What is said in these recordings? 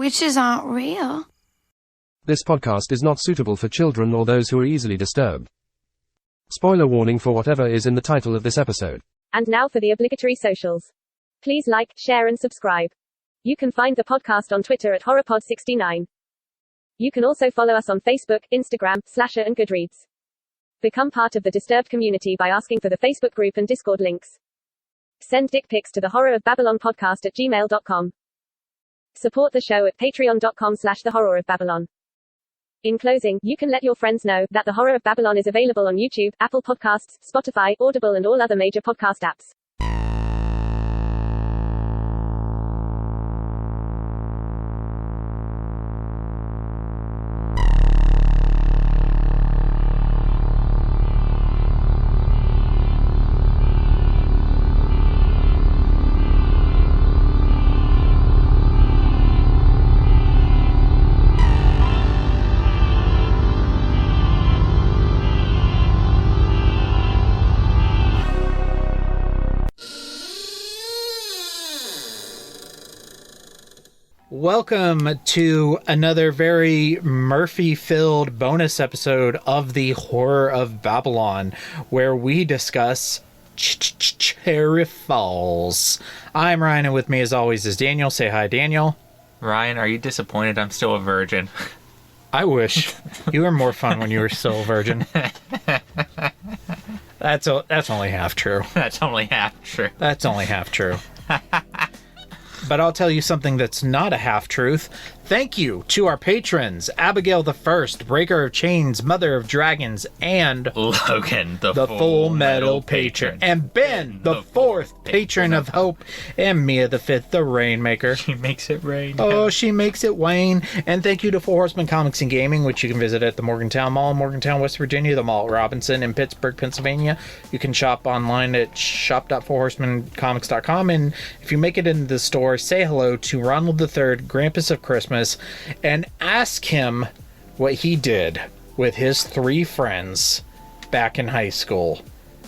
Witches aren't real. This podcast is not suitable for children or those who are easily disturbed. Spoiler warning for whatever is in the title of this episode. And now for the obligatory socials. Please like, share and subscribe. You can find the podcast on Twitter at HorrorPod69. You can also follow us on Facebook, Instagram, Slasher and Goodreads. Become part of the Disturbed community by asking for the Facebook group and Discord links. Send dick pics to the Horror of Babylon podcast at gmail.com. Support the show at patreon.com/thehorrorofbabylon. In closing, you can let your friends know that The Horror of Babylon is available on YouTube, Apple Podcasts, Spotify, Audible and all other major podcast apps. Welcome to another very Murphy-filled bonus episode of The Horror of Babylon, where we discuss Cherry Falls. I'm Ryan, and with me as always is Daniel. Say hi, Daniel. Ryan, are you disappointed I'm still a virgin? I wish. You were more fun when you were still a virgin. That's only half true. That's only half true. That's only half true. But I'll tell you something that's not a half-truth. Thank you to our patrons, Abigail the First, Breaker of Chains, Mother of Dragons, and Logan, the Full Metal Patron, and Ben, the Fourth Patron of Hope, and Mia the Fifth, the Rainmaker. She makes it rain. Oh, she makes it wane. And thank you to Horsemen Comics and Gaming, which you can visit at the Morgantown Mall in Morgantown, West Virginia, the Mall at Robinson in Pittsburgh, Pennsylvania. You can shop online at shop.forhorsemancomics.com, and if you make it into the store, say hello to Ronald III, Grampus of Christmas, and ask him what he did with his three friends back in high school.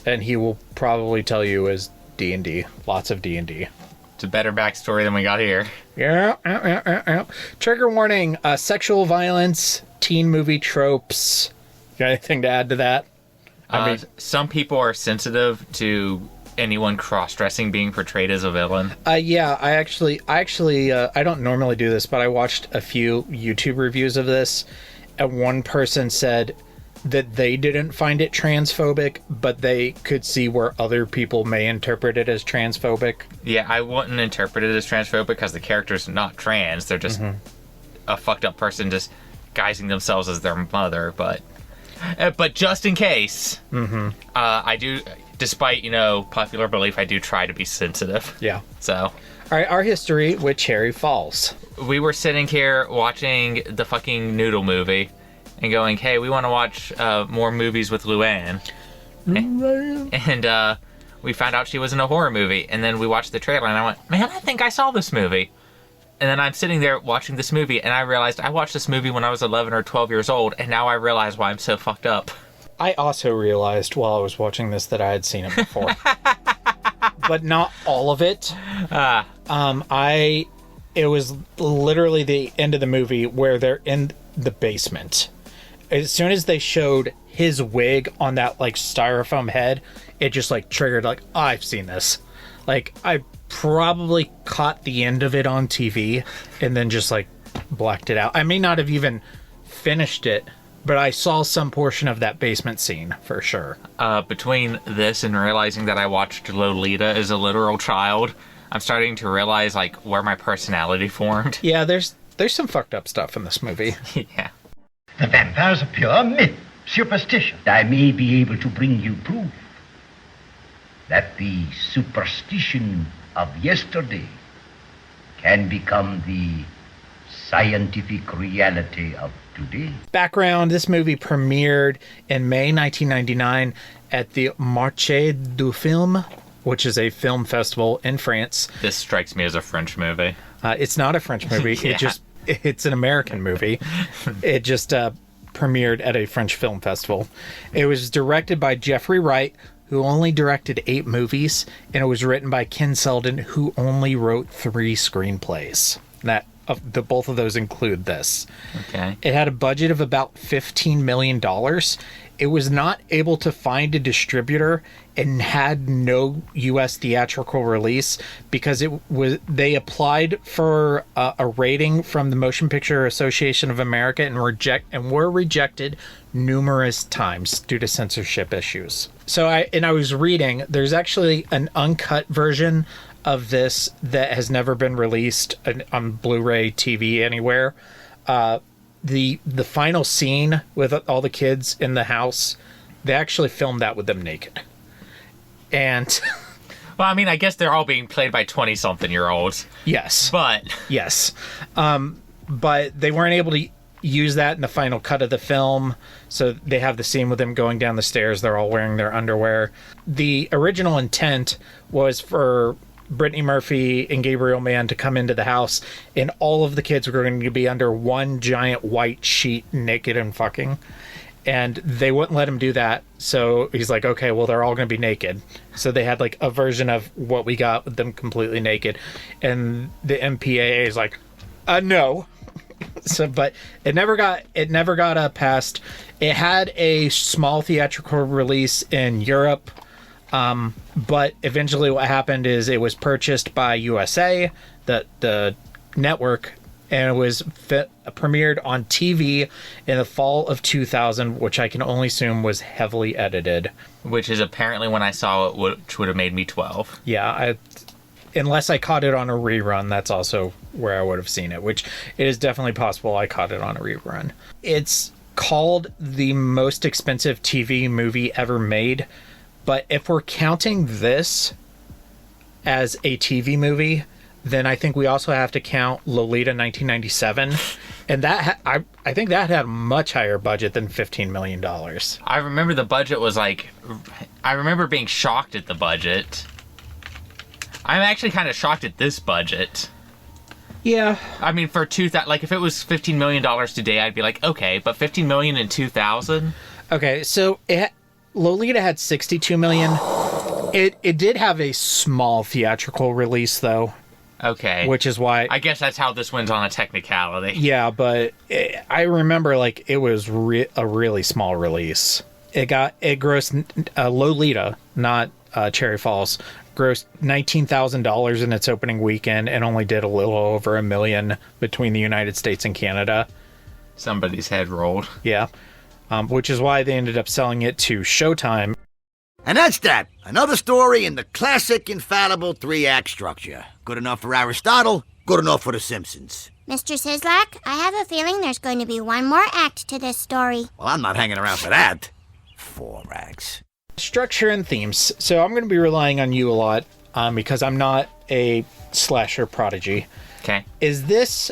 And he will probably tell you is D&D. Lots of D&D. It's a better backstory than we got here. Yeah. Trigger warning, sexual violence, teen movie tropes. Got anything to add to that? I mean, some people are sensitive to anyone cross-dressing being portrayed as a villain. Yeah, I actually, I don't normally do this, but I watched a few YouTube reviews of this, and one person said that they didn't find it transphobic, but they could see where other people may interpret it as transphobic. Yeah, I wouldn't interpret it as transphobic because the character's not trans. They're just a fucked up person disguising themselves as their mother, but just in case, I do... Despite, popular belief, I do try to be sensitive. Yeah. So. All right, our history with Cherry Falls. We were sitting here watching the fucking Noodle movie and going, hey, we want to watch more movies with Luann. And we found out she was in a horror movie. And then we watched the trailer and I went, man, I think I saw this movie. And then I'm sitting there watching this movie and I realized I watched this movie when I was 11 or 12 years old. And now I realize why I'm so fucked up. I also realized while I was watching this that I had seen it before. But not all of it. It was literally the end of the movie where they're in the basement. As soon as they showed his wig on that styrofoam head, it just triggered I've seen this. I probably caught the end of it on TV and then just blacked it out. I may not have even finished it, but I saw some portion of that basement scene, for sure. Between this and realizing that I watched Lolita as a literal child, I'm starting to realize, where my personality formed. Yeah, there's some fucked up stuff in this movie. Yeah. The vampire's a pure myth, superstition. I may be able to bring you proof that the superstition of yesterday can become the scientific reality of today. Background, this movie premiered in May 1999 at the Marché du Film, which is a film festival in France. This strikes me as a French movie. It's not a French movie. Yeah. It's an American movie. It just premiered at a French film festival. It was directed by Jeffrey Wright, who only directed 8 movies, and it was written by Ken Sheldon, who only wrote 3 screenplays. That both of those include this. Okay. It had a budget of about $15 million. It was not able to find a distributor and had no U.S. theatrical release because they applied for a rating from the Motion Picture Association of America and were rejected numerous times due to censorship issues. So I was reading, there's actually an uncut version of this that has never been released on Blu-ray TV anywhere. The final scene with all the kids in the house, they actually filmed that with them naked. And well, I mean, I guess they're all being played by 20-something-year-olds. Yes. But yes. But they weren't able to use that in the final cut of the film. So they have the scene with them going down the stairs. They're all wearing their underwear. The original intent was for Brittany Murphy and Gabriel Mann to come into the house, and all of the kids were going to be under one giant white sheet, naked and fucking. And they wouldn't let him do that. So he's like, okay, well, they're all going to be naked. So they had like a version of what we got with them completely naked. And the MPAA is like, no. So, but it never got passed. It had a small theatrical release in Europe. But eventually what happened is it was purchased by USA, the network, and it was premiered on TV in the fall of 2000, which I can only assume was heavily edited. Which is apparently when I saw it, which would have made me 12. Yeah, unless I caught it on a rerun, that's also where I would have seen it, which it is definitely possible I caught it on a rerun. It's called the most expensive TV movie ever made, but if we're counting this as a TV movie, then I think we also have to count Lolita 1997, and that I think that had a much higher budget than $15 million. I remember the budget was like, I remember being shocked at the budget. I'm actually kind of shocked at this budget. Yeah. I mean, for like if it was $15 million today, I'd be like, okay, but $15 million in 2000? Okay, so Lolita had $62 million. It did have a small theatrical release, though. Okay. Which is why... I guess that's how this wins on a technicality. Yeah, but I remember, like, it was a really small release. It grossed... Lolita, not Cherry Falls, grossed $19,000 in its opening weekend and only did a little over $1 million between the United States and Canada. Somebody's head rolled. Yeah. Which is why they ended up selling it to Showtime. And that's that. Another story in the classic, infallible three-act structure. Good enough for Aristotle, good enough for The Simpsons. Mr. Sislak, I have a feeling there's going to be one more act to this story. Well, I'm not hanging around for that. 4 acts. Structure and themes. So I'm going to be relying on you a lot because I'm not a slasher prodigy. Okay. Is this...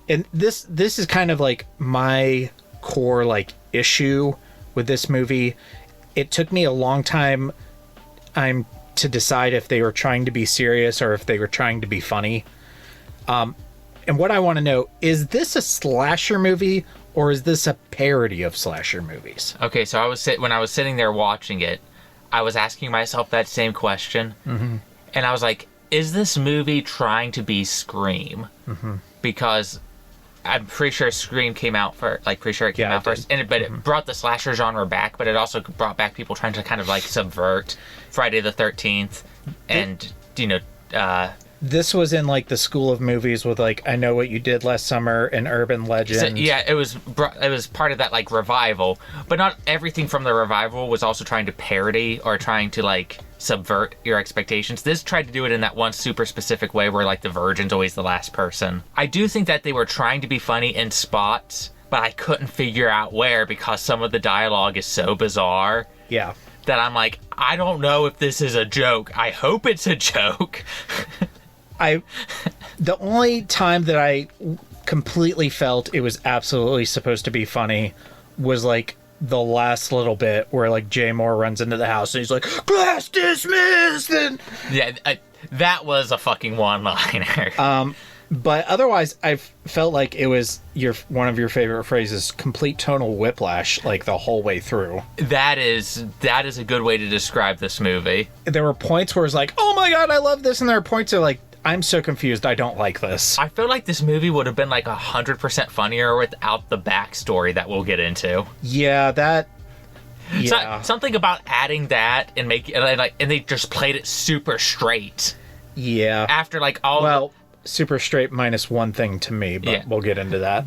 And this is kind of like my core like issue with this movie. It took me a long time to decide if they were trying to be serious or if they were trying to be funny. And what I want to know, is this a slasher movie or is this a parody of slasher movies? Okay, so when I was sitting there watching it, I was asking myself that same question. Mm-hmm. And I was like, is this movie trying to be Scream? Mm-hmm. Because I'm pretty sure Scream came out first. Like, pretty sure it came out first. But it brought the slasher genre back, but it also brought back people trying to kind of, like, subvert Friday the 13th. And, this was in, like, the school of movies with, like, I Know What You Did Last Summer and Urban Legend. So, yeah, it was part of that, like, revival. But not everything from the revival was also trying to parody or trying to, like, subvert your expectations. This tried to do it in that one super specific way where, like, the virgin's always the last person. I do think that they were trying to be funny in spots, but I couldn't figure out where because some of the dialogue is so bizarre. Yeah. That I'm like, I don't know if this is a joke. I hope it's a joke. The only time that I completely felt it was absolutely supposed to be funny was like the last little bit where like Jay Moore runs into the house and he's like, class dismissed, and that was a fucking one-liner. But otherwise I felt like it was one of your favorite phrases, complete tonal whiplash, like the whole way through. That is a good way to describe this movie. There were points where it's like, oh my god, I love this, and there are points where like I'm so confused. I don't like this. I feel like this movie would have been like 100% funnier without the backstory that we'll get into. Yeah, that... Yeah. Something about adding that and and they just played it super straight. Yeah. After like all super straight minus one thing to me, but we'll get into that.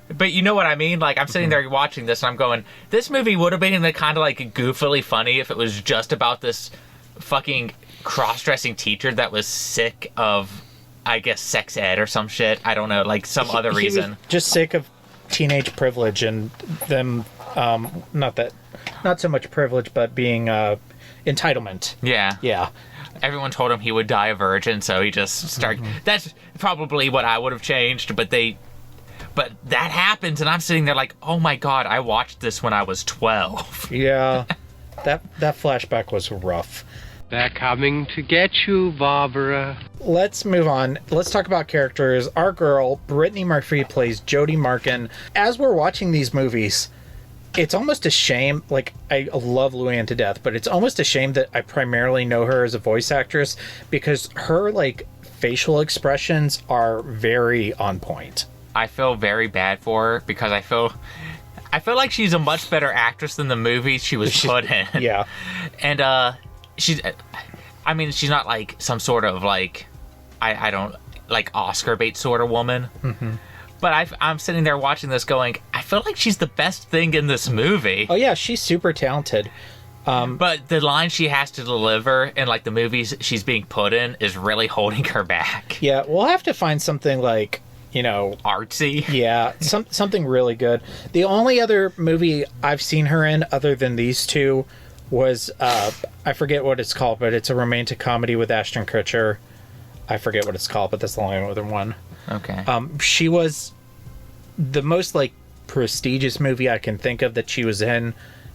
But you know what I mean? Like, I'm sitting there watching this and I'm going, this movie would have been kind of like goofily funny if it was just about this fucking cross-dressing teacher that was sick of, I guess, sex ed or some shit. I don't know, like some other reason. He was just sick of teenage privilege and them, not so much privilege, but being entitlement. Yeah. Yeah. Everyone told him he would die a virgin, so he just started. That's probably what I would have changed, but that happens, and I'm sitting there like, oh my god, I watched this when I was 12. Yeah, that flashback was rough. They're coming to get you, Barbara. Let's move on. Let's talk about characters. Our girl, Brittany Murphy, plays Jody Markin. As we're watching these movies, it's almost a shame, like, I love Luann to death, but it's almost a shame that I primarily know her as a voice actress because her, like, facial expressions are very on point. I feel very bad for her because I feel like she's a much better actress than the movies she was put in. Yeah. And, she's not, like, some sort of, like, I don't, like, Oscar bait sort of woman. Mm-hmm. But I'm sitting there watching this going, I feel like she's the best thing in this movie. Oh, yeah, she's super talented. But the line she has to deliver in, like, the movies she's being put in is really holding her back. Yeah, we'll have to find something, like, you know... artsy? Yeah, something really good. The only other movie I've seen her in, other than these two, was, I forget what it's called, but it's a romantic comedy with Ashton Kutcher. I forget what it's called, but that's the only other one. Okay. She was the most, like, prestigious movie I can think of that she was in,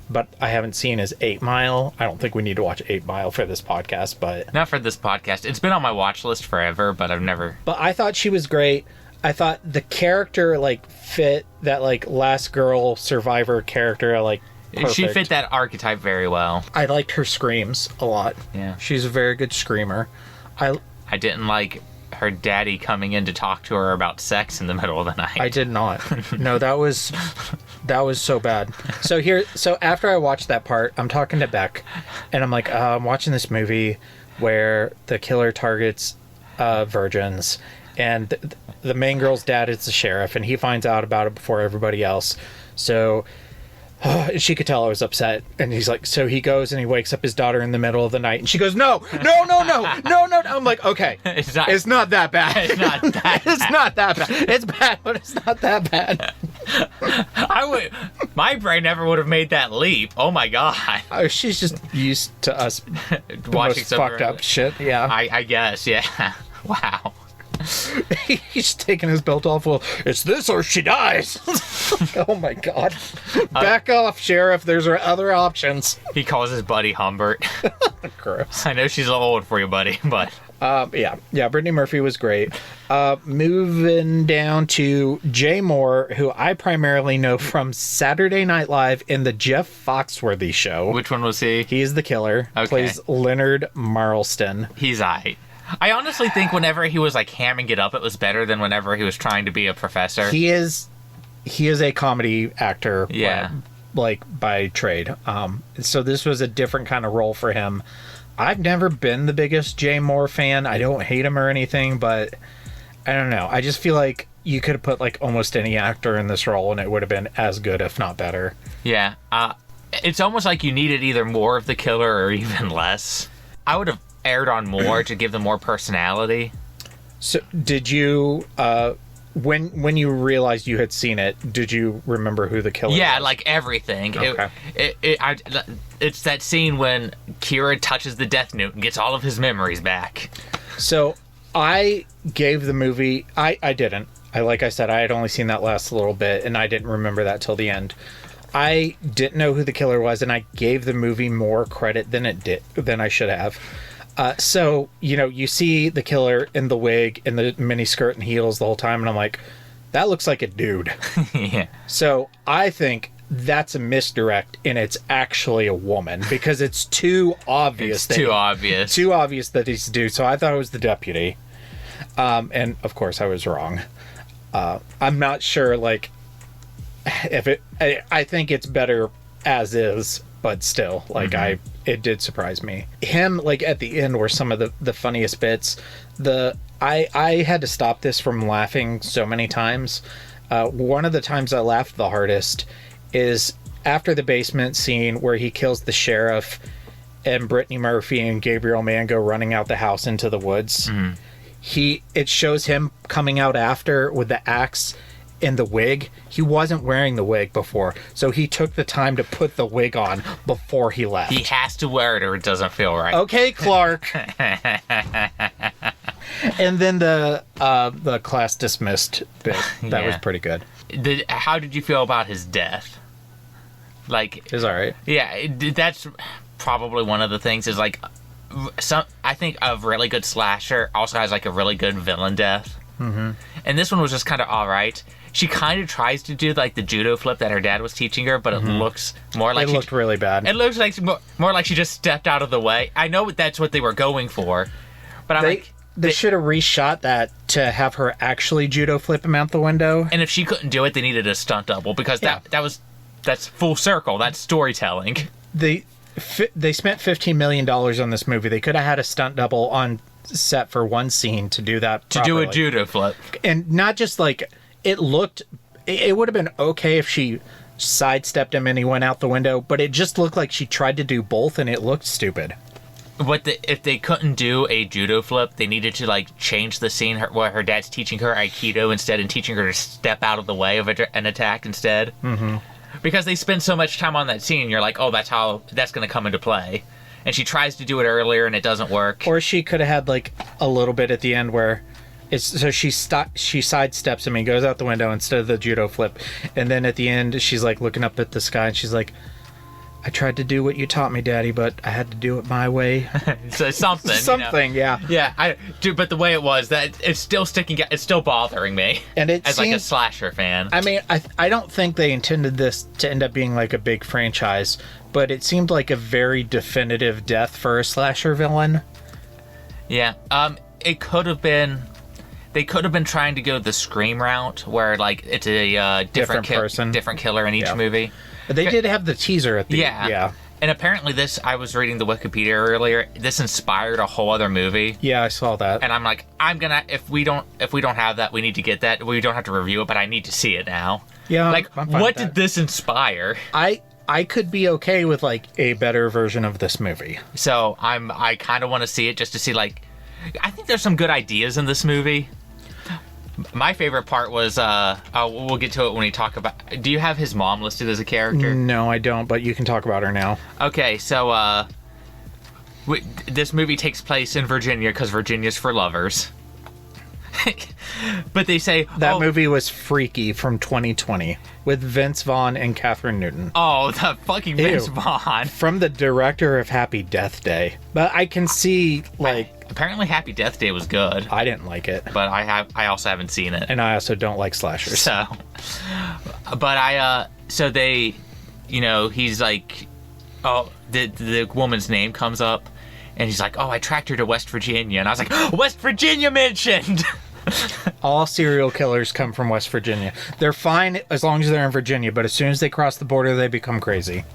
but I haven't seen is 8 Mile. I don't think we need to watch 8 Mile for this podcast, but... Not for this podcast. It's been on my watch list forever, but I've never... But I thought she was great. I thought the character, like, fit that, like, last girl survivor character, like, perfect. She fit that archetype very well. I liked her screams a lot. Yeah. She's a very good screamer. I didn't like her daddy coming in to talk to her about sex in the middle of the night. I did not. No, that was so bad. So after I watched that part, I'm talking to Beck, and I'm like, I'm watching this movie where the killer targets virgins, and the main girl's dad is the sheriff, and he finds out about it before everybody else. So she could tell I was upset, and he's like, so he goes and he wakes up his daughter in the middle of the night, and she goes, no. I'm like, okay, it's not that bad. It's not that. It's not that bad. It's bad, but it's not that bad. My brain never would have made that leap. Oh my god. She's just used to us watching some fucked up shit. Yeah, I guess. Yeah. Wow. He's taking his belt off. Well, it's this or she dies. Oh my god. Back off, Sheriff. There's other options. He calls his buddy Humbert. Gross. I know she's a little old for you, buddy, but... Yeah, Brittany Murphy was great. Moving down to Jay Moore, who I primarily know from Saturday Night Live in the Jeff Foxworthy show. Which one was he? He's the killer. Okay. Plays Leonard Marlston. He's aight. I honestly think whenever he was, like, hamming it up, it was better than whenever he was trying to be a professor. He is a comedy actor. Yeah. Like, by trade. So this was a different kind of role for him. I've never been the biggest Jay Moore fan. I don't hate him or anything, but I don't know. I just feel like you could have put, like, almost any actor in this role and it would have been as good, if not better. Yeah. It's almost like you needed either more of the killer or even less. I would have aired on more to give them more personality. So did you when you realized you had seen it, did you remember who the killer was? Like everything. Okay. It's that scene when Kira touches the Death Note and gets all of his memories back. So I gave the movie I didn't. Like I said, I had only seen that last little bit and I didn't remember that till the end. I didn't know who the killer was and I gave the movie more credit than I should have. So, you know, you see the killer in the wig and the mini skirt and heels the whole time, and I'm like, that looks like a dude. Yeah. So I think that's a misdirect, and it's actually a woman because it's too obvious. It's too obvious. Too obvious that he's a dude. So I thought it was the deputy, and of course I was wrong. I'm not sure, like, if it. I think it's better as is, but still, like, it did surprise me. Him, like, at the end were some of the funniest bits. I had to stop this from laughing so many times. One of the times I laughed the hardest is after the basement scene where he kills the sheriff and Brittany Murphy and Gabriel Mann go running out the house into the woods. It shows him coming out after with the axe in the wig. He wasn't wearing the wig before, so he took the time to put the wig on before he left. He has to wear it or it doesn't feel right. Okay, Clark. And then the class dismissed bit. That was pretty good. How did you feel about his death? Like, It's all right. Yeah, that's probably one of the things is like, I think a really good slasher also has like a really good villain death. And this one was just kind of all right. She kind of tries to do like the judo flip that her dad was teaching her, but it looks more like It looked really bad. It looks like more like she just stepped out of the way. I know that's what they were going for, but They should have reshot that to have her actually judo flip him out the window. And if she couldn't do it, they needed a stunt double because that's full circle. That's storytelling. They spent $15 million on this movie. They could have had a stunt double on set for one scene to do that properly. To do a judo flip. And not just like, it would have been okay if she sidestepped him and he went out the window, but it just looked like she tried to do both and it looked stupid. If they couldn't do a judo flip, they needed to like change the scene where her dad's teaching her Aikido instead and teaching her to step out of the way of an attack instead. Because they spend so much time on that scene, you're like, oh, that's going to come into play. And she tries to do it earlier and it doesn't work. Or she could have had like a little bit at the end where she sidesteps him and goes out the window instead of the judo flip. And then at the end, she's like looking up at the sky and she's like, I tried to do what you taught me, Daddy, but I had to do it my way. So something. Something, yeah. Yeah, but the way it was, that it's still it's still bothering me. And like a slasher fan. I mean, I don't think they intended this to end up being like a big franchise, but it seemed like a very definitive death for a slasher villain. Yeah. It could have been. They could have been trying to go the Scream route, where like it's a different person, different killer in each movie. They did have the teaser at the yeah. And apparently I was reading the Wikipedia earlier, this inspired a whole other movie. Yeah, I saw that. And I'm like, if we don't have that, we need to get that. We don't have to review it, but I need to see it now. Yeah. Like, what did this inspire? I could be okay with like a better version of this movie. So I kind of want to see it just to see, like, I think there's some good ideas in this movie. My favorite part was, we'll get to it when we talk about... Do you have his mom listed as a character? No, I don't, but you can talk about her now. Okay, so, this movie takes place in Virginia, because Virginia's for lovers. But they say... That movie was Freaky from 2020, with Vince Vaughn and Catherine Newton. Oh, the fucking Vince Vaughn. From the director of Happy Death Day. But I can see, like... Apparently Happy Death Day was good. I didn't like it. But I also haven't seen it. And I also don't like slashers. So, but so they, he's like, oh, the woman's name comes up, and he's like, oh, I tracked her to West Virginia. And I was like, oh, West Virginia mentioned! All serial killers come from West Virginia. They're fine as long as they're in Virginia, but as soon as they cross the border, they become crazy.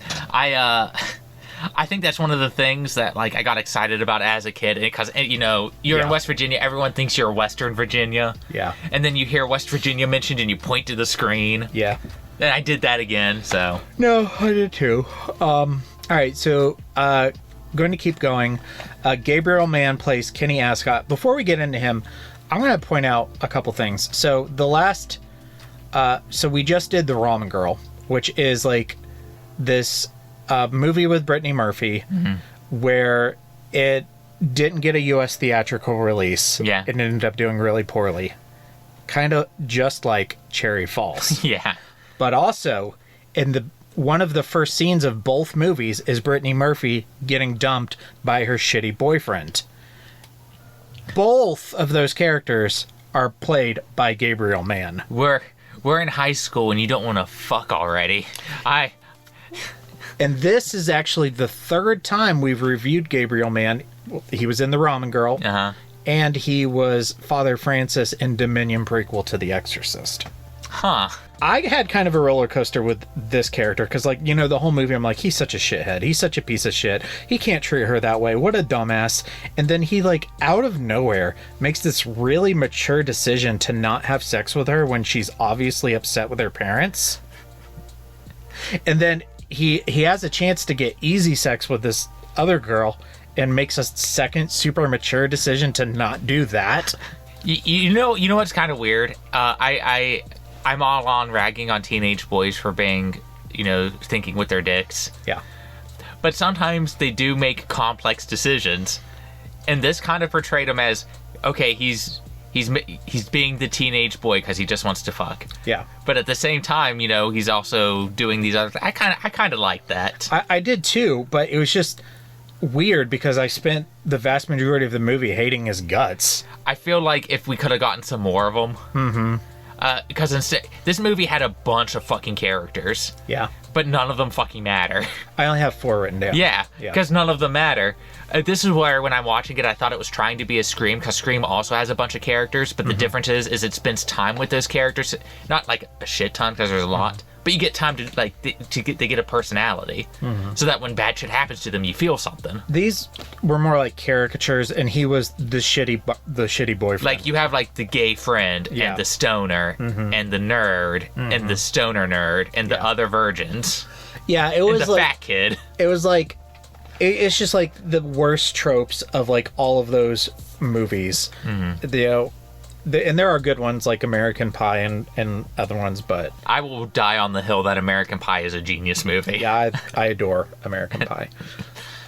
I think that's one of the things that, like, I got excited about as a kid, because, you're in West Virginia, everyone thinks you're Western Virginia. Yeah. And then you hear West Virginia mentioned and you point to the screen. Yeah. And I did that again, so. No, I did too. All right, so, going to keep going. Gabriel Mann plays Kenny Ascot. Before we get into him, I'm going to point out a couple things. So, so we just did The Ramen Girl, which is, like, this... movie with Brittany Murphy, where it didn't get a U.S. theatrical release. Yeah. It ended up doing really poorly. Kind of just like Cherry Falls. Yeah. But also, one of the first scenes of both movies is Brittany Murphy getting dumped by her shitty boyfriend. Both of those characters are played by Gabriel Mann. we're in high school and you don't want to fuck already. And this is actually the third time we've reviewed Gabriel Mann. He was in The Ramen Girl. Uh-huh. And he was Father Francis in Dominion prequel to The Exorcist. Huh. I had kind of a roller coaster with this character because, like, you know, the whole movie I'm like, he's such a shithead. He's such a piece of shit. He can't treat her that way. What a dumbass. And then he, like, out of nowhere makes this really mature decision to not have sex with her when she's obviously upset with her parents. And then he has a chance to get easy sex with this other girl and makes a second super mature decision to not do that. You know what's kind of weird? I'm all on ragging on teenage boys for being, thinking with their dicks. Yeah. But sometimes they do make complex decisions. And this kind of portrayed him as, okay, he's being the teenage boy because he just wants to fuck. Yeah. But at the same time, he's also doing these other things. I kind of like that. I did too, but it was just weird because I spent the vast majority of the movie hating his guts. I feel like if we could have gotten some more of them. Mm-hmm. Because instead, this movie had a bunch of fucking characters. Yeah. But none of them fucking matter. I only have 4 written down. Yeah, because none of them matter. This is where, when I'm watching it, I thought it was trying to be a Scream, because Scream also has a bunch of characters, but the difference is it spends time with those characters. Not like a shit ton, because there's a lot, but you get time to, like, they get a personality, so that when bad shit happens to them, you feel something. These were more like caricatures, and he was the shitty boyfriend. Like, you have, like, the gay friend, and the stoner, and the nerd, and the stoner nerd, and the other virgins. Yeah, it was and the like fat kid. It was like it's just like the worst tropes of like all of those movies. And there are good ones like American Pie and other ones, but I will die on the hill that American Pie is a genius movie. Yeah, I adore American Pie.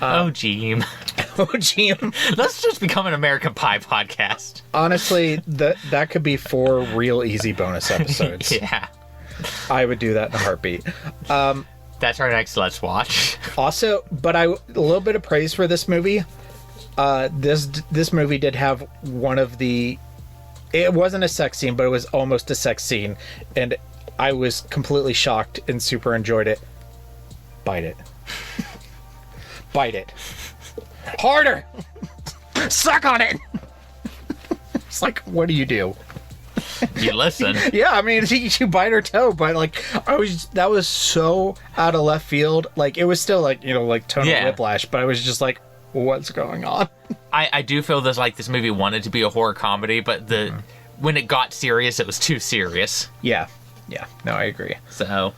Oh, Gene. Oh, Gene. Let's just become an American Pie podcast. Honestly, that could be 4 real easy bonus episodes. Yeah. I would do that in a heartbeat. That's our next Let's Watch. Also, but a little bit of praise for this movie. This movie did have one of the... It wasn't a sex scene, but it was almost a sex scene. And I was completely shocked and super enjoyed it. Bite it. Bite it. Harder! Suck on it! It's like, what do you do? You listen. Yeah, I mean, you bite her toe, but like, that was so out of left field. Like, it was still like, like tonal whiplash, but I was just like, what's going on? I do feel this movie wanted to be a horror comedy, but when it got serious, it was too serious. Yeah. No, I agree. So,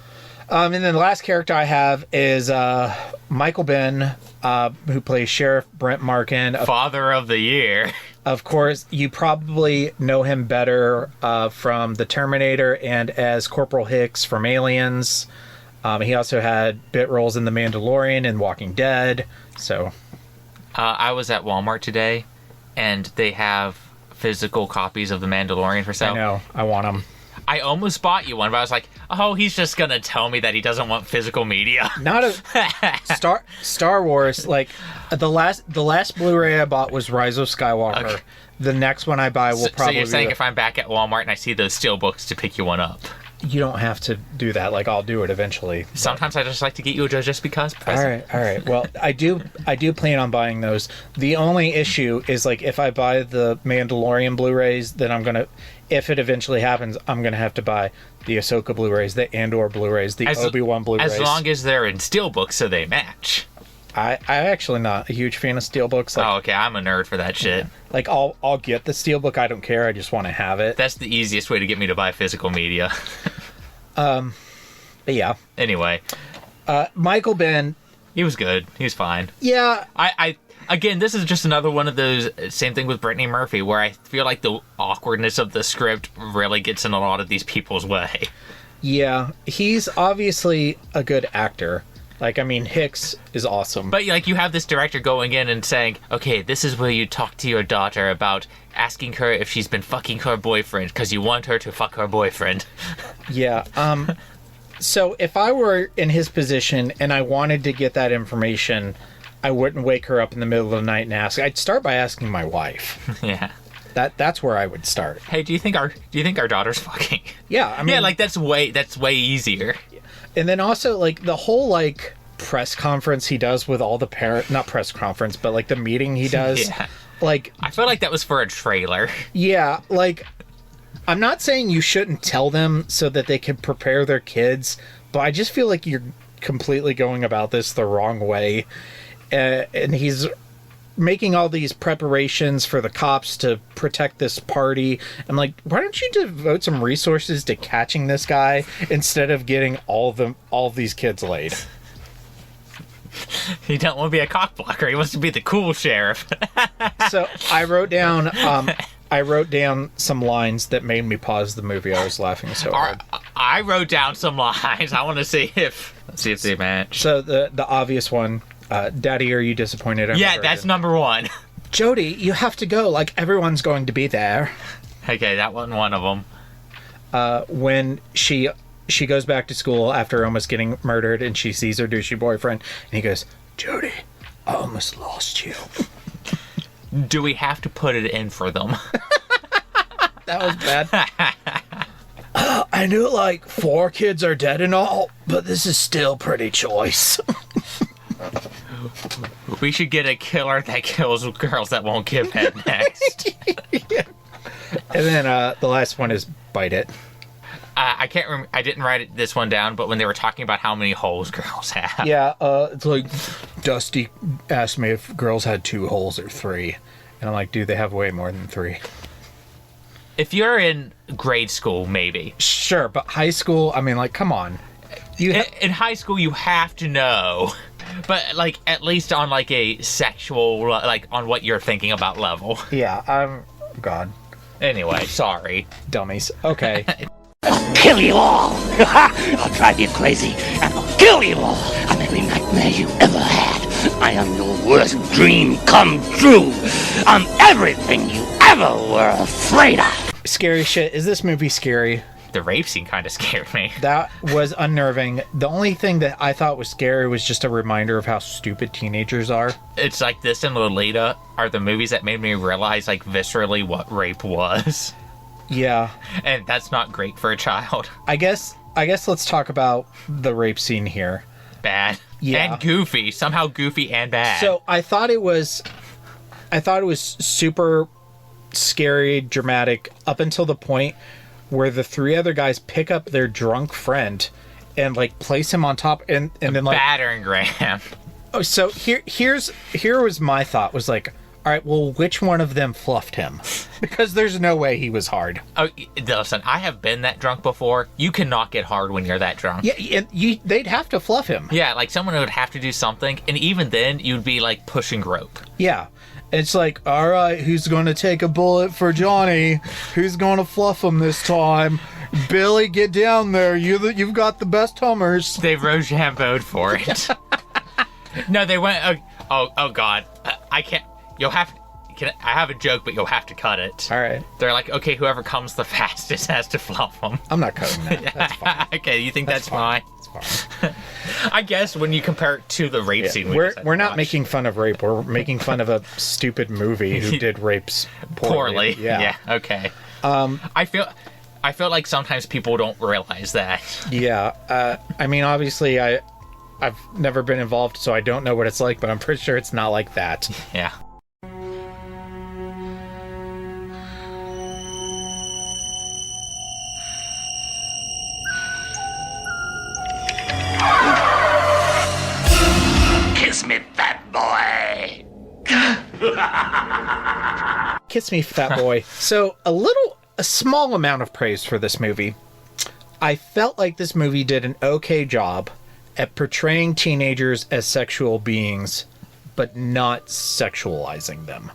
and then the last character I have is Michael Benn, who plays Sheriff Brent Markin, Father of the Year. Of course, you probably know him better from The Terminator and as Corporal Hicks from Aliens. He also had bit roles in The Mandalorian and Walking Dead. So, I was at Walmart today, and they have physical copies of The Mandalorian for sale. I know. I want them. I almost bought you one, but I was like, oh, he's just going to tell me that he doesn't want physical media. Not a... Star Wars, like, the last Blu-ray I bought was Rise of Skywalker. Okay. The next one I buy will probably... So you're saying if I'm back at Walmart and I see those steelbooks to pick you one up? You don't have to do that. Like, I'll do it eventually. Sometimes I just like to get you a just because present. All right. Well, I do plan on buying those. The only issue is, like, if I buy the Mandalorian Blu-rays, then I'm going to... If it eventually happens, I'm going to have to buy the Ahsoka Blu-rays, the Andor Blu-rays, the Obi-Wan Blu-rays. As long as they're in steelbooks so they match. I'm actually not a huge fan of steelbooks. Like, oh, okay. I'm a nerd for that shit. Like, I'll get the steelbook. I don't care. I just want to have it. That's the easiest way to get me to buy physical media. But yeah. Anyway. Michael Benn. He was good. He was fine. Yeah. Again, this is just another one of those, same thing with Brittany Murphy, where I feel like the awkwardness of the script really gets in a lot of these people's way. Yeah, he's obviously a good actor. Like, I mean, Hicks is awesome. But, like, you have this director going in and saying, okay, this is where you talk to your daughter about asking her if she's been fucking her boyfriend, because you want her to fuck her boyfriend. Yeah, so if I were in his position and I wanted to get that information... I wouldn't wake her up in the middle of the night and ask. I'd start by asking my wife. Yeah. That's where I would start. Hey, do you think our daughter's fucking? Yeah, I mean, yeah, like that's way easier. And then also like the whole like press conference he does with all the not press conference, but like the meeting he does. Yeah. Like, I feel like that was for a trailer. Yeah, like, I'm not saying you shouldn't tell them so that they can prepare their kids, but I just feel like you're completely going about this the wrong way. And he's making all these preparations for the cops to protect this party. I'm like, why don't you devote some resources to catching this guy instead of getting all of these kids laid? He don't want to be a cockblocker. He wants to be the cool sheriff. So I wrote down some lines that made me pause the movie. I was laughing so hard. I wrote down some lines. I want to see if they match. So the obvious one, Daddy, are you disappointed? Yeah, that's number one. Jody, you have to go. Like, everyone's going to be there. Okay, that wasn't one of them. When she goes back to school after almost getting murdered, and she sees her douchey boyfriend, and he goes, Jody, I almost lost you. Do we have to put it in for them? That was bad. I knew like 4 kids are dead and all, but this is still pretty choice. We should get a killer that kills girls that won't give head next. Yeah. And then the last one is bite it. I can't remember. I didn't write this one down, but when they were talking about how many holes girls have. Yeah, it's like Dusty asked me if girls had 2 holes or 3. And I'm like, dude, they have way more than 3. If you're in grade school, maybe. Sure, but high school, I mean, like, come on. In high school, you have to know. But, like, at least on, like, a sexual, like, on what you're thinking about level. Yeah, God. Anyway, sorry. Dummies. Okay. I'll kill you all. I'll drive you crazy, and I'll kill you all. I'm every nightmare you ever had. I am your worst dream come true. I'm everything you ever were afraid of. Scary shit. Is this movie scary? The rape scene kind of scared me. That was unnerving. The only thing that I thought was scary was just a reminder of how stupid teenagers are. It's like this and Lolita are the movies that made me realize, like, viscerally what rape was. Yeah. And that's not great for a child. I guess let's talk about the rape scene here. Bad. Yeah. And goofy. Somehow goofy and bad. So I thought it was super scary, dramatic, up until the point where the 3 other guys pick up their drunk friend and like place him on top and then like battering ram. Oh, so here was my thought was like, all right, well, which one of them fluffed him? Because there's no way he was hard. Oh, listen, I have been that drunk before. You cannot get hard when you're that drunk. Yeah, they'd have to fluff him. Yeah, like someone would have to do something, and even then, you'd be like pushing rope. Yeah. It's like, all right, who's going to take a bullet for Johnny? Who's going to fluff him this time? Billy, get down there. You've got the best hummers. They Rochambeau'd for it. No, they went, oh God, I can't. You'll have to, I have a joke, but you'll have to cut it. All right. They're like, okay, whoever comes the fastest has to fluff them. I'm not cutting that. That's fine. Okay, you think that's fine? It's fine. I guess when you compare it to the rape scene, we're not making fun of rape. We're making fun of a stupid movie who did rapes poorly. Yeah. Okay. I feel like sometimes people don't realize that. Yeah. I mean, obviously, I've never been involved, so I don't know what it's like, but I'm pretty sure it's not like that. Yeah. Kiss me, fat boy. Kiss me, fat boy. So, a small amount of praise for this movie. I felt like this movie did an okay job at portraying teenagers as sexual beings, but not sexualizing them.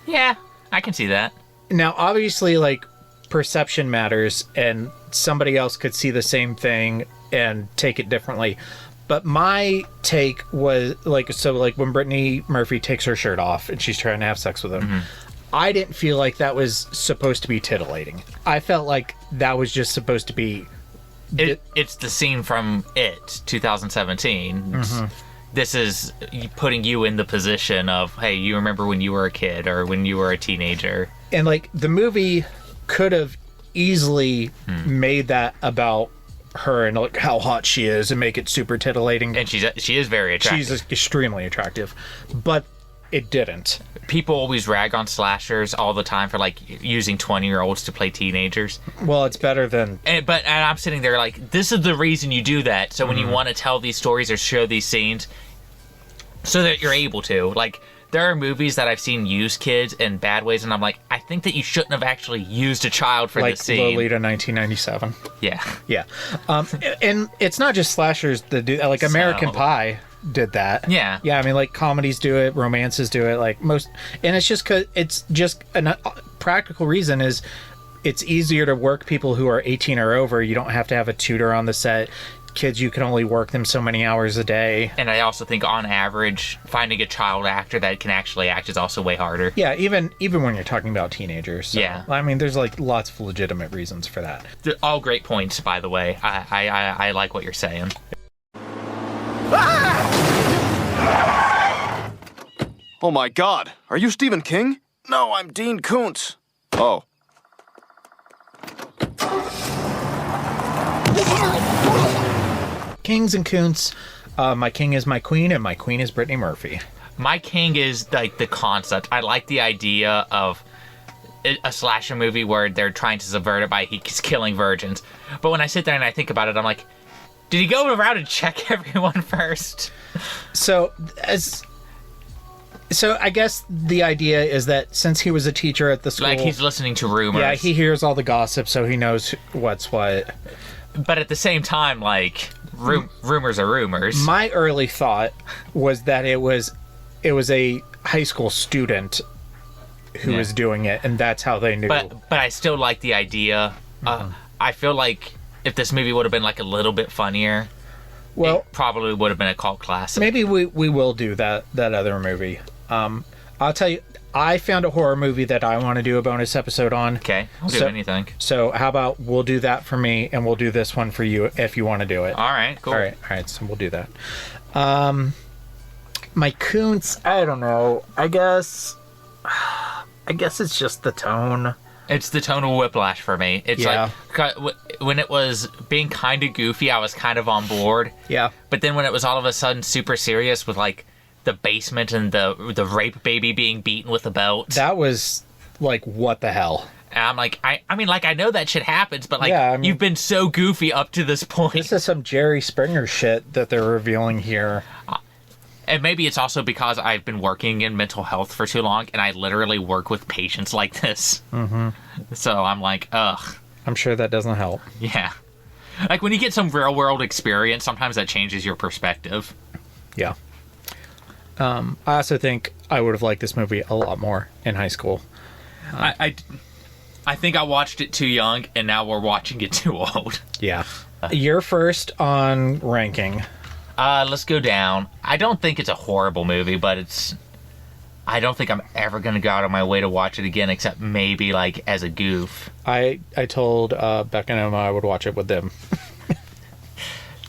Yeah, I can see that. Now, obviously, like, perception matters, and somebody else could see the same thing and take it differently. But my take was, like, so, like, when Brittany Murphy takes her shirt off and she's trying to have sex with him, I didn't feel like that was supposed to be titillating. I felt like that was just supposed to be... It's the scene from It, 2017. This is putting you in the position of, hey, you remember when you were a kid or when you were a teenager. And, like, the movie could have easily made that about her and, like, how hot she is and make it super titillating. And she is very attractive. She's extremely attractive. But it didn't. People always rag on slashers all the time for, like, using 20-year-olds to play teenagers. Well, it's better than... And I'm sitting there like, this is the reason you do that. So when you want to tell these stories or show these scenes, so that you're able to. Like, there are movies that I've seen use kids in bad ways, and I'm like, I think that you shouldn't have actually used a child for this scene. Like Lolita 1997. Yeah. Yeah. And it's not just slashers that do... Like, American Pie did that. Yeah. Yeah, I mean, like, comedies do it, romances do it, like, most... And it's just because... It's just... A practical reason is it's easier to work people who are 18 or over. You don't have to have a tutor on the set. Kids, you can only work them so many hours a day. And I also think, on average, finding a child actor that can actually act is also way harder. Yeah, even when you're talking about teenagers. So, yeah. I mean, there's, like, lots of legitimate reasons for that. They're all great points, by the way. I like what you're saying. Oh my God, are you Stephen King? No, I'm Dean Koontz. Oh. Kings and Koontz. My king is my queen, and my queen is Brittany Murphy. My king is, like, the concept. I like the idea of a slasher movie where they're trying to subvert it by he's killing virgins. But when I sit there and I think about it, I'm like, did he go around and check everyone first? So I guess the idea is that since he was a teacher at the school... Like, he's listening to rumors. Yeah, he hears all the gossip, so he knows what's what. But at the same time, like, rumors are rumors. My early thought was that it was a high school student who was doing it, and that's how they knew. But I still like the idea. I feel like if this movie would have been, like, a little bit funnier, it probably would have been a cult classic. Maybe we will do that other movie. I'll tell you, I found a horror movie that I want to do a bonus episode on. Okay, I'll do anything. So how about we'll do that for me, and we'll do this one for you if you want to do it. All right, cool. All right, so we'll do that. My Koontz, I don't know. I guess it's just the tone. It's the tonal whiplash for me. It's like, when it was being kind of goofy, I was kind of on board. Yeah. But then when it was all of a sudden super serious with, like, the basement and the rape baby being beaten with a belt. That was, like, what the hell? And I'm like, I mean, like, I know that shit happens, but, like, you've been so goofy up to this point. This is some Jerry Springer shit that they're revealing here. And maybe it's also because I've been working in mental health for too long, and I literally work with patients like this. Mm-hmm. So I'm like, ugh. I'm sure that doesn't help. Yeah. Like, when you get some real-world experience, sometimes that changes your perspective. Yeah. I also think I would have liked this movie a lot more in high school. I think I watched it too young, and now we're watching it too old. Yeah. You're first on ranking. Let's go down. I don't think it's a horrible movie, but I don't think I'm ever going to go out of my way to watch it again, except maybe, like, as a goof. I told Becca and Emma I would watch it with them.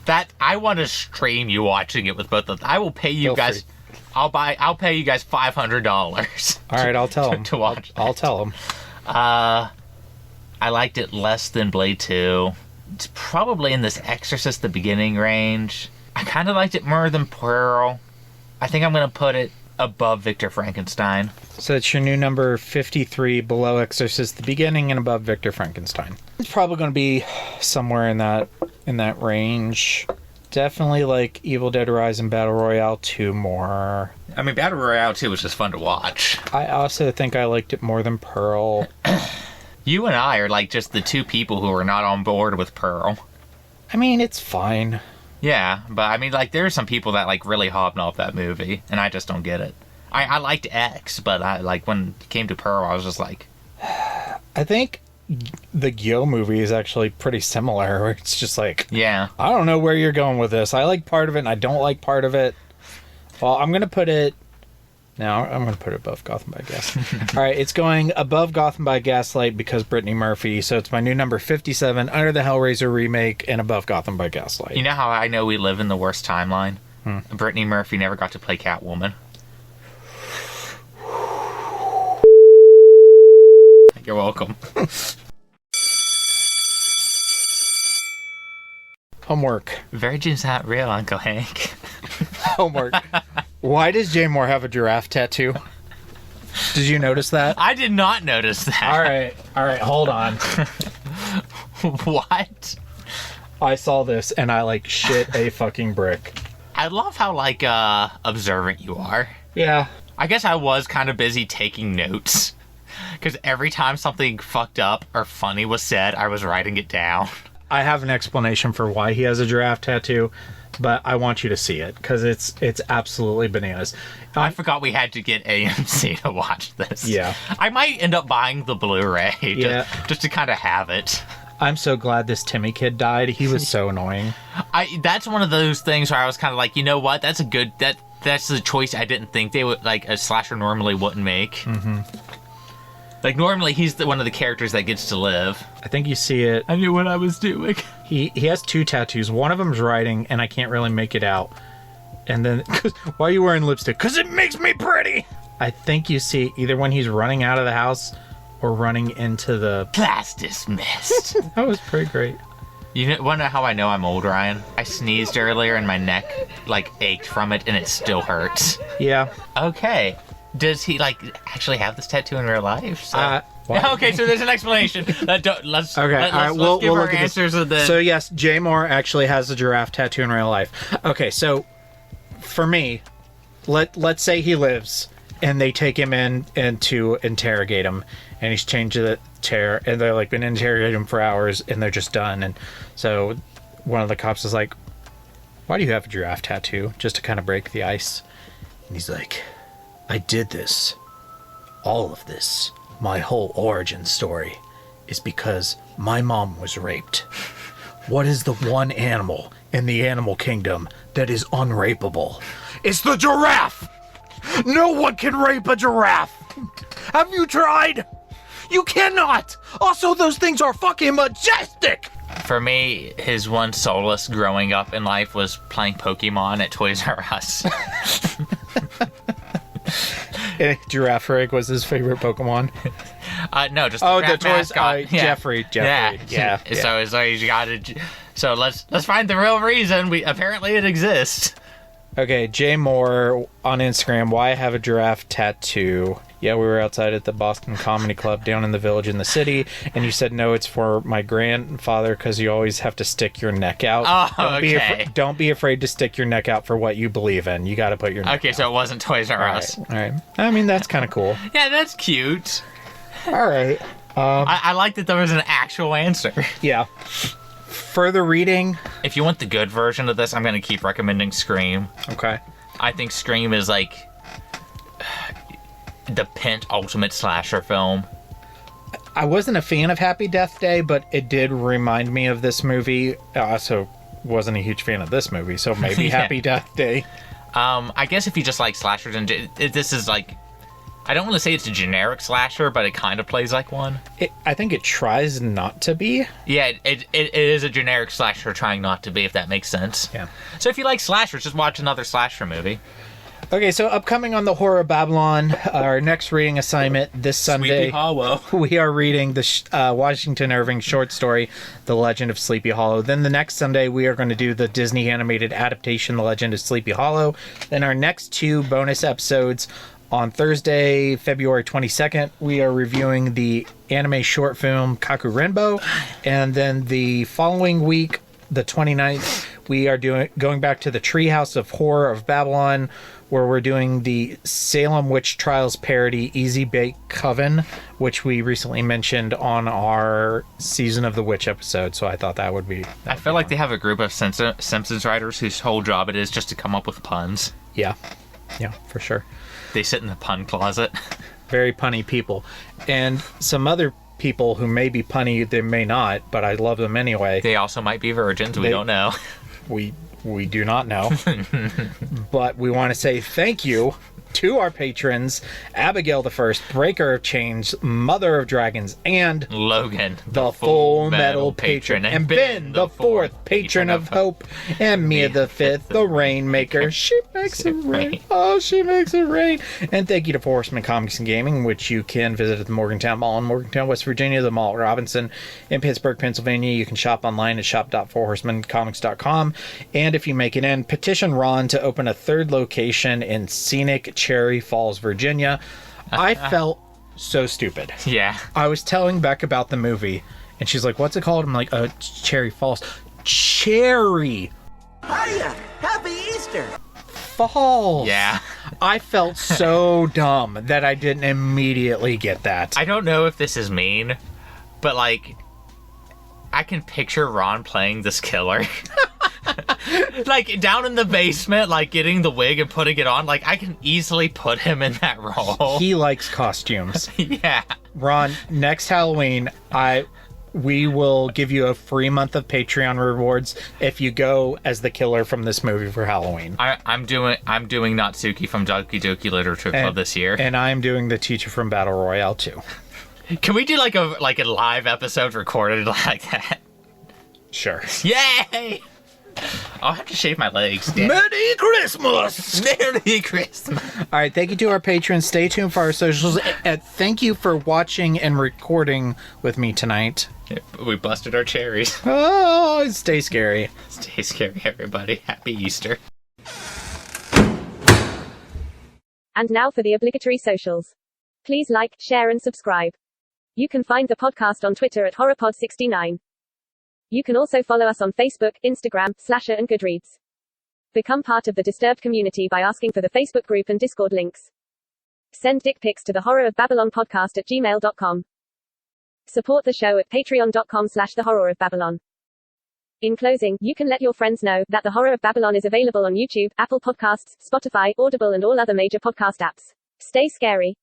That I want to stream you watching it with both of them. I will pay you guys. I'll pay you guys $500. All right, I'll tell them to watch. I'll tell them. I liked it less than Blade 2. It's probably in this Exorcist the Beginning range. I kind of liked it more than Pearl. I think I'm going to put it above Victor Frankenstein. So it's your new number 53, below Exorcist the Beginning and above Victor Frankenstein. It's probably going to be somewhere in that range. Definitely like Evil Dead Rise and Battle Royale 2 more. I mean, Battle Royale 2 was just fun to watch. I also think I liked it more than Pearl. You and I are like just the two people who are not on board with Pearl. I mean, it's fine. Yeah, but I mean, like, there are some people that, like, really hobnob that movie, and I just don't get it. I liked X, but when it came to Pearl, I was just like... I think the Gyo movie is actually pretty similar, where it's just like... Yeah. I don't know where you're going with this. I like part of it, and I don't like part of it. Well, I'm going to put it... No, I'm going to put it above Gotham by Gaslight. All right, it's going above Gotham by Gaslight because Brittany Murphy, so it's my new number 57, under the Hellraiser remake, and above Gotham by Gaslight. You know how I know we live in the worst timeline? Brittany Murphy never got to play Catwoman. You're welcome. Homework. Virgin's not real, Uncle Hank. Homework. Why does Jay Moore have a giraffe tattoo? Did you notice that? I did not notice that. All right, hold on. What? I saw this and I like shit a fucking brick. I love how like observant you are. Yeah. I guess I was kind of busy taking notes. Because every time something fucked up or funny was said, I was writing it down. I have an explanation for why he has a giraffe tattoo, but I want you to see it because it's absolutely bananas. I forgot we had to get AMC to watch this. Yeah. I might end up buying the Blu-ray just to kind of have it. I'm so glad this Timmy kid died. He was so annoying. That's one of those things where I was kind of like, you know what? That's the choice I didn't think they would, like, a slasher normally wouldn't make. Mm-hmm. Like, normally he's one of the characters that gets to live. I think you see it. I knew what I was doing. He has 2 tattoos. One of them's writing, and I can't really make it out. And then, why are you wearing lipstick? Because it makes me pretty! I think you see either when he's running out of the house or running into the... Class dismissed. That was pretty great. You want to know how I know I'm old, Ryan? I sneezed earlier and my neck, like, ached from it, and it still hurts. Yeah. Okay. Does he, like, actually have this tattoo in real life? So... What? Okay, so there's an explanation. Let's give our answers of this. So yes, Jay Moore actually has a giraffe tattoo in real life. Okay, so for me, let's say he lives and they take him in and to interrogate him, and he's changed the chair, and they're like been interrogating him for hours, and they're just done. And so one of the cops is like, "Why do you have a giraffe tattoo?" Just to kind of break the ice. And he's like, "I did this, all of this. My whole origin story is because my mom was raped. What is the one animal in the animal kingdom that is unrapeable? It's the giraffe! No one can rape a giraffe! Have you tried? You cannot! Also, those things are fucking majestic! For me, his one solace growing up in life was playing Pokemon at Toys R Us. Giraffe Rig was his favorite Pokemon. No, just the toys. Jeffrey. Yeah. So let's find the real reason. Apparently it exists. Okay, Jay Moore on Instagram. Why I have a giraffe tattoo? Yeah, we were outside at the Boston Comedy Club down in the Village in the city, and you said no, it's for my grandfather because you always have to stick your neck out. Oh, okay. Don't be afraid to stick your neck out for what you believe in. You got to put your neck out. Okay, so it wasn't Toys R Us. All right. I mean, that's kind of cool. Yeah, that's cute. All right. I like that there was an actual answer. Yeah. Further reading. If you want the good version of this, I'm going to keep recommending Scream. Okay. I think Scream is like the ultimate slasher film. I wasn't a fan of Happy Death Day, but it did remind me of this movie. I also wasn't a huge fan of this movie, so maybe Yeah. Happy Death Day. I guess if you just like slashers, and this is like, I don't want to say it's a generic slasher, but it kind of plays like one. I think it tries not to be. Yeah, it is a generic slasher trying not to be, if that makes sense. Yeah. So if you like slashers, just watch another slasher movie. Okay, so upcoming on the Horror of Babylon, our next reading assignment this Sunday. Sleepy Hollow. We are reading the Washington Irving short story, The Legend of Sleepy Hollow. Then the next Sunday, we are going to do the Disney animated adaptation, The Legend of Sleepy Hollow. Then our next 2 bonus episodes. On Thursday, February 22nd, we are reviewing the anime short film Kaku Renbo. And then the following week, the 29th, we are going back to the Treehouse of Horror of Babylon, where we're doing the Salem Witch Trials parody Easy Bake Coven, which we recently mentioned on our Season of the Witch episode. So I thought that would be... I feel like they have a group of Simpsons writers whose whole job it is just to come up with puns. Yeah, for sure. They sit in the pun closet. Very punny people. And some other people who may be punny, they may not, but I love them anyway. They also might be virgins. We don't know. We do not know. But we want to say thank you to our patrons, Abigail the First, Breaker of Chains, Mother of Dragons, and Logan, the Full Metal Patron, and Ben the Fourth, Patron of Hope, and Mia the Fifth, the Rainmaker. She makes it rain. Oh, she makes it rain. And thank you to Horsemen Comics and Gaming, which you can visit at the Morgantown Mall in Morgantown, West Virginia, the Mall at Robinson in Pittsburgh, Pennsylvania. You can shop online at shop.forhorsemencomics.com. And if you make it in, petition Ron to open a third location in scenic Cherry Falls, Virginia. I felt so stupid. Yeah. I was telling Beck about the movie, and she's like, what's it called? I'm like, Cherry Falls. Cherry Hiya! Happy Easter! Falls. Yeah. I felt so dumb that I didn't immediately get that. I don't know if this is mean, but, like, I can picture Ron playing this killer. Like, down in the basement, like, getting the wig and putting it on. Like, I can easily put him in that role. He likes costumes. Yeah. Ron, next Halloween, we will give you a free month of Patreon rewards if you go as the killer from this movie for Halloween. I'm doing Natsuki from Doki Doki Literature Club this year. And I'm doing the teacher from Battle Royale, too. Can we do, like a live episode recorded like that? Sure. Yay! I'll have to shave my legs. Damn. Merry Christmas! Merry Christmas! All right, thank you to our patrons. Stay tuned for our socials. Thank you for watching and recording with me tonight. We busted our cherries. Oh, stay scary. Stay scary, everybody. Happy Easter. And now for the obligatory socials. Please like, share, and subscribe. You can find the podcast on Twitter at HorrorPod69. You can also follow us on Facebook, Instagram, Slasher, and Goodreads. Become part of the Disturbed community by asking for the Facebook group and Discord links. Send dick pics to the Horror of Babylon podcast at gmail.com. Support the show at patreon.com/the Horror of Babylon. In closing, you can let your friends know that the Horror of Babylon is available on YouTube, Apple Podcasts, Spotify, Audible, and all other major podcast apps. Stay scary.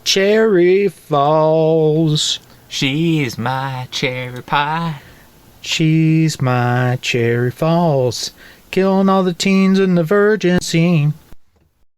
Cherry Falls. She's my cherry pie. She's my Cherry Falls. Killing all the teens in the virgin scene.